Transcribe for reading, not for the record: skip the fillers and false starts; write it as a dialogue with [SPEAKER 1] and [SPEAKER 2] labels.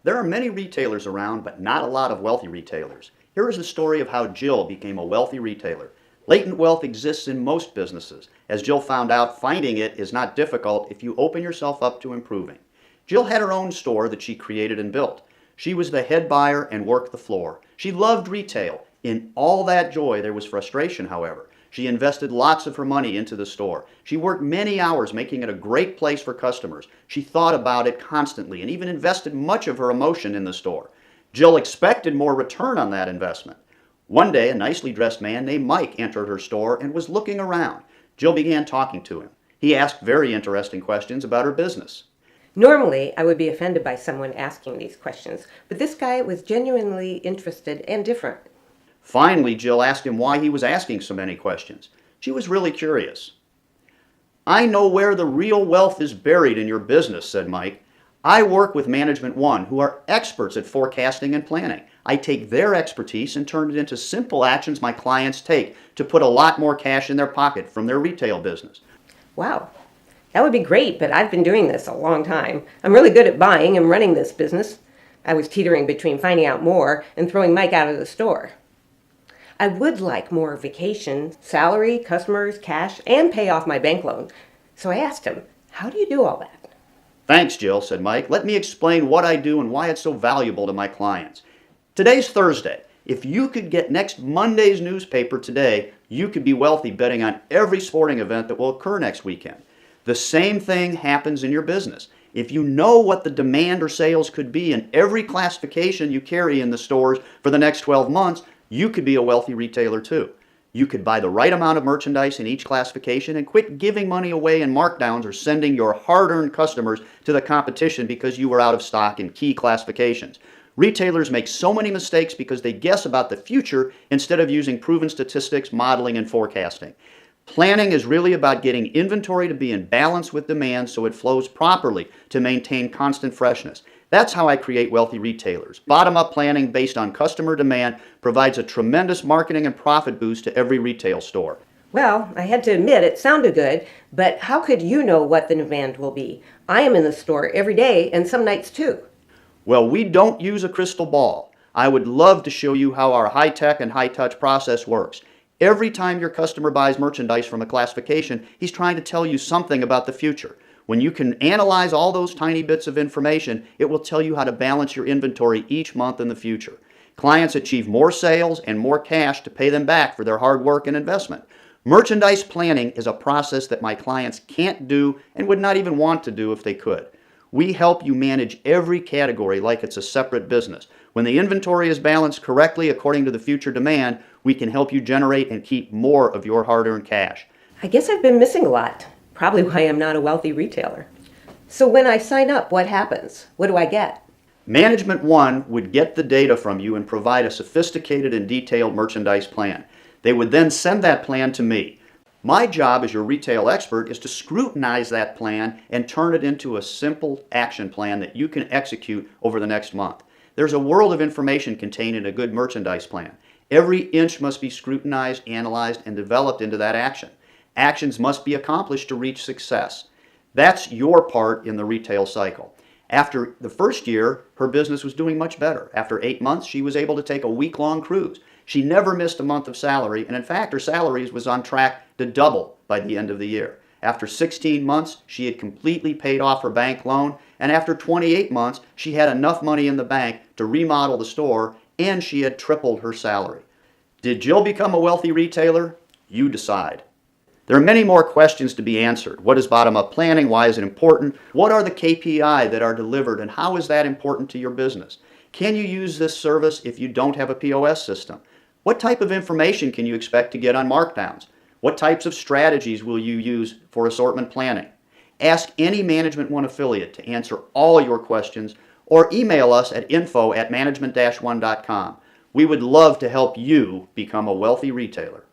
[SPEAKER 1] There are many retailers around, but not a lot of wealthy retailers. Here is the story of how Jill became a wealthy retailer. Latent wealth exists in most businesses. As Jill found out, finding it is not difficult if you open yourself up to improving. Jill had her own store that she created and built. She was the head buyer and worked the floor. She loved retail. In all that joy, there was frustration, however. She invested lots of her money into the store. She worked many hours making it a great place for customers. She thought about it constantly and even invested much of her emotion in the store. Jill expected more return on that investment. One day, a nicely dressed man named Mike entered her store and was looking around. Jill began talking to him. He asked very interesting questions about her business.
[SPEAKER 2] Normally, I would be offended by someone asking these questions, but this guy was genuinely interested and different.
[SPEAKER 1] Finally, Jill asked him why he was asking so many questions. She was really curious. "I know where the real wealth is buried in your business," said Mike. "I work with Management One, who are experts at forecasting and planning. I take their expertise and turn it into simple actions my clients take to put a lot more cash in their pocket from their retail business."
[SPEAKER 2] Wow, that would be great, but I've been doing this a long time. I'm really good at buying and running this business. I was teetering between finding out more and throwing Mike out of the store. I would like more vacation, salary, customers, cash, and pay off my bank loan. So I asked him, "How do you do all that?"
[SPEAKER 1] "Thanks, Jill," said Mike. "Let me explain what I do and why it's so valuable to my clients. Today's Thursday. If you could get next Monday's newspaper today, you could be wealthy betting on every sporting event that will occur next weekend. The same thing happens in your business. If you know what the demand or sales could be in every classification you carry in the stores for the next 12 months, you could be a wealthy retailer too. You could buy the right amount of merchandise in each classification and quit giving money away in markdowns or sending your hard-earned customers to the competition because you were out of stock in key classifications. Retailers make so many mistakes because they guess about the future instead of using proven statistics, modeling, and forecasting. Planning is really about getting inventory to be in balance with demand so it flows properly to maintain constant freshness. That's how I create wealthy retailers. Bottom-up planning based on customer demand provides a tremendous marketing and profit boost to every retail store.
[SPEAKER 2] Well, I had to admit it sounded good, but how could you know what the demand will be? I am in the store every day and some nights too.
[SPEAKER 1] Well, we don't use a crystal ball. I would love to show you how our high-tech and high-touch process works. Every time your customer buys merchandise from a classification, he's trying to tell you something about the future. When you can analyze all those tiny bits of information, it will tell you how to balance your inventory each month in the future. Clients achieve more sales and more cash to pay them back for their hard work and investment. Merchandise planning is a process that my clients can't do and would not even want to do if they could. We help you manage every category like it's a separate business. When the inventory is balanced correctly according to the future demand, we can help you generate and keep more of your hard-earned cash.
[SPEAKER 2] I guess I've been missing a lot. Probably why I'm not a wealthy retailer. So when I sign up, what happens? What do I get?
[SPEAKER 1] Management One would get the data from you and provide a sophisticated and detailed merchandise plan. They would then send that plan to me. My job as your retail expert is to scrutinize that plan and turn it into a simple action plan that you can execute over the next month. There's a world of information contained in a good merchandise plan. Every inch must be scrutinized, analyzed, and developed into that action. Actions must be accomplished to reach success. That's your part in the retail cycle. After the first year, her business was doing much better. After 8 months, she was able to take a week-long cruise. She never missed a month of salary, and in fact, her salary was on track to double by the end of the year. After 16 months, she had completely paid off her bank loan, and after 28 months, she had enough money in the bank to remodel the store, and she had tripled her salary. Did Jill become a wealthy retailer? You decide. There are many more questions to be answered. What is bottom-up planning? Why is it important? What are the KPI that are delivered, and how is that important to your business? Can you use this service if you don't have a POS system? What type of information can you expect to get on markdowns? What types of strategies will you use for assortment planning? Ask any Management One affiliate to answer all your questions, or email us at info@management-one.com. We would love to help you become a wealthy retailer.